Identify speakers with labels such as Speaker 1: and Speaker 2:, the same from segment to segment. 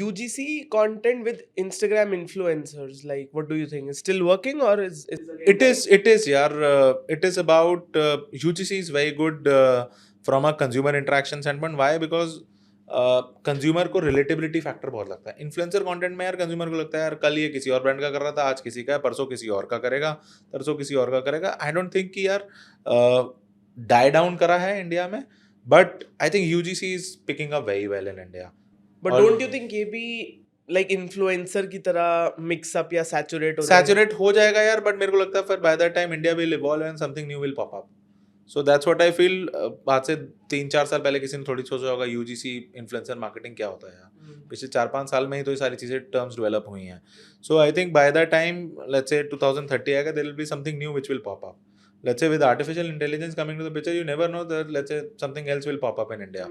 Speaker 1: UGC content with Instagram influencers, like what do you think? Is still working or is
Speaker 2: It is यार it is about UGC is very good from a consumer interaction standpoint. Why? Because consumer को relatability factor बहुत लगता है. Influencer content में यार consumer को लगता है यार कल ये किसी और ब्रांड का कर रहा था, आज किसी का है, परसों किसी और का करेगा, तरसों किसी और का करेगा. आई डोंट थिंक कि यार डाई डाउन करा है इंडिया में, but I think UGC is picking up very well in India.
Speaker 1: but
Speaker 2: और
Speaker 1: don't you think ये भी like influencer की तरह mix up या saturate हो जाएगा?
Speaker 2: सैचुरेट हो जाएगा यार, बट मेरे को लगता है फिर bye the time India will evolve and something new will pop up. So that's what I feel. आज से 3-4 साल पहले किसी ने थोड़ी सोचा होगा यूजीसी इन्फ्लुएंसर मार्केटिंग क्या होता है यार. पिछले 4-5 साल में ही तो ये सारी चीज़ें टर्म्स डेवलप हुई हैं. So I think by the time let's say 2030 आएगा, there will be something new which will pop up. Let's say with artificial intelligence coming to the picture, you never know that let's say something else will pop up in India.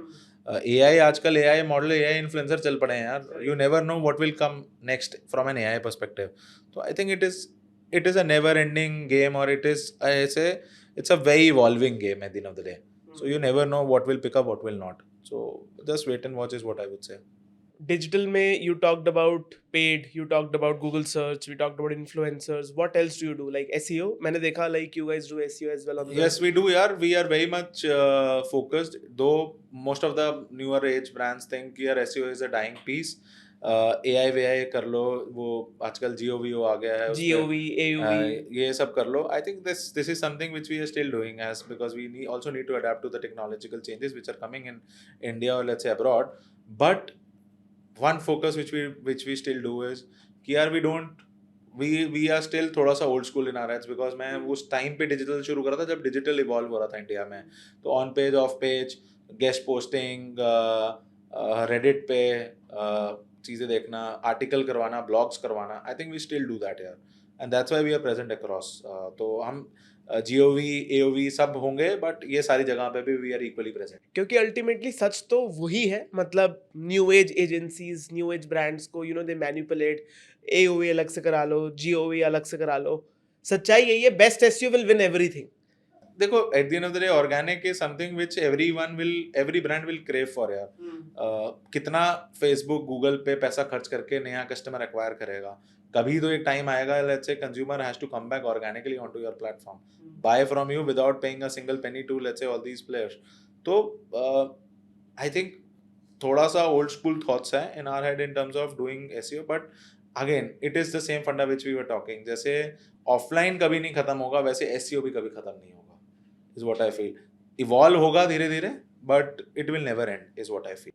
Speaker 2: AI आजकल AI model AI influencer चल पड़े हैं यार. You never know what will come next from an AI perspective. So I think it is a never ending game, or it is, I say, it's a very evolving game at the end of the day. So you never know what will pick up, what will not. So just wait and watch is what I would say.
Speaker 1: Digital में you talked about paid, you talked about Google search, we talked about influencers. What else do you do? Like SEO? मैंने देखा like you guys do SEO as well on the
Speaker 2: Yes, we do, yaar. We are very much focused. Though most of the newer age brands think यार SEO is a dying piece. AI वेआई कर लो, वो आजकल GOVO आ गया है, उसपे
Speaker 1: GOV, AUV.
Speaker 2: ये सब कर लो. I think this is something which we are still doing, as because we also need to adapt to the technological changes which are coming in India or let's say abroad. But one focus which we still do is कि यार we are still थोड़ा सा old school in our heads, because मैं उस time पे digital शुरू करा था जब डिजिटल इवॉल्व हो रहा था इंडिया में. तो on page off page guest posting, Reddit पे चीज़ें देखना, आर्टिकल करवाना, ब्लॉग्स करवाना. I think we still do that यार, and that's why we are present across. तो हम GOV AOV सब होंगे, बट ये सारी जगह पे भी वी आर इक्वली प्रेजेंट.
Speaker 1: क्योंकि अल्टीमेटली सच तो वही है. मतलब new age agencies, new age brands को दे मैनिपुलेट. AOV अलग से करा लो, GOV अलग से करा लो. सच्चाई यही है. Best SEO will win everything.
Speaker 2: देखो, at the end of the day organic is something which every brand will crave for यार. कितना फेसबुक गूगल पे पैसा खर्च करके नया कस्टमर एक्वायर करेगा. कभी तो एक टाइम आएगा, let's say consumer has to come back organically on to your platform, buy from you without paying a single penny to let's say all these players. तो आई थिंक थोड़ा सा old school thoughts है in our head in terms of doing SEO, but again it is the same funda which we were talking. जैसे offline कभी नहीं खत्म होगा, वैसे एसईओ भी कभी खत्म नहीं होगा, is what I feel. Evolve होगा धीरे धीरे, but it will never end is what I feel.